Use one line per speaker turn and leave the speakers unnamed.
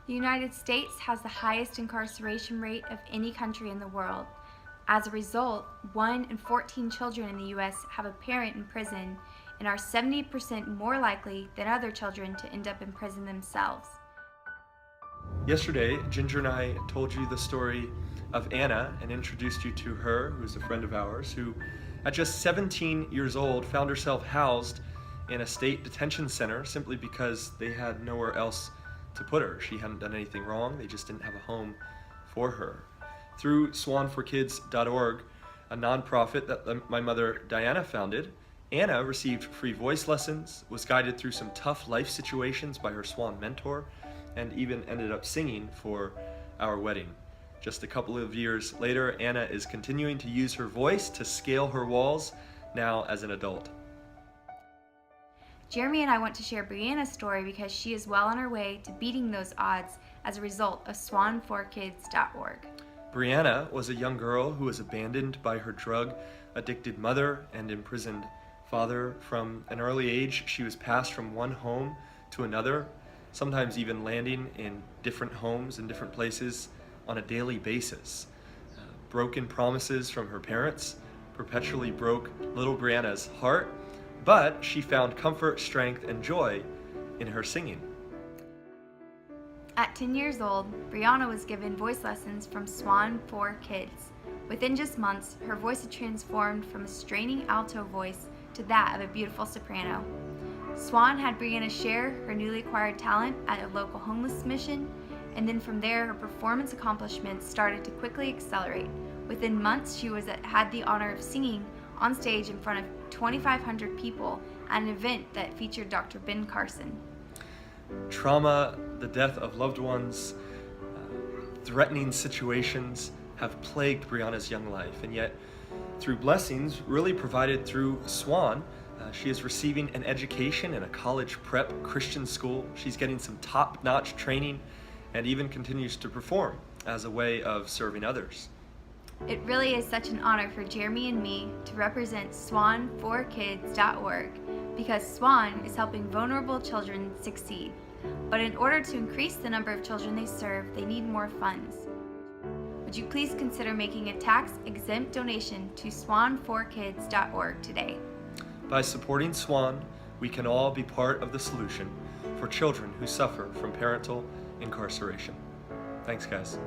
The United States has the highest incarceration rate of any country in the world. As a result, 1 in 14 children in the U.S. have a parent in prison and are 70% more likely than other children to end up in prison themselves.
Yesterday, Ginger and I told you the story of Anna and introduced you to her, who's a friend of ours, who at just 17 years old found herself housed in a state detention center simply because they had nowhere else to put her. She hadn't done anything wrong, they just didn't have a home for her. Through swanforkids.org, a nonprofit that my mother Diana founded, Anna received free voice lessons, was guided through some tough life situations by her Swan mentor, and even ended up singing for our wedding. Just a couple of years later, Anna is continuing to use her voice to scale her walls, now as an adult.
Jeremy and I want to share Brianna's story because she is well on her way to beating those odds as a result of swanforkids.org.
Brianna was a young girl who was abandoned by her drug-addicted mother and imprisoned father. From an early age, she was passed from one home to another, sometimes even landing in different homes in different places on a daily basis. Broken promises from her parents perpetually broke little Brianna's heart, but she found comfort, strength, and joy in her singing.
At 10 years old, Brianna was given voice lessons from Swan for Kids. Within just months, her voice had transformed from a straining alto voice to that of a beautiful soprano. Swan had Brianna share her newly acquired talent at a local homeless mission, and then from there her performance accomplishments started to quickly accelerate. Within months, she had the honor of singing on stage in front of 2,500 people at an event that featured Dr. Ben Carson.
Trauma, the death of loved ones, threatening situations have plagued Brianna's young life, and yet through blessings really provided through Swan, she is receiving an education in a college prep Christian school. She's getting some top-notch training and even continues to perform as a way of serving others.
It really is such an honor for Jeremy and me to represent swanforkids.org because Swan is helping vulnerable children succeed. But in order to increase the number of children they serve, they need more funds. Would you please consider making a tax-exempt donation to swanforkids.org today?
By supporting Swan, we can all be part of the solution for children who suffer from parental incarceration. Thanks, guys.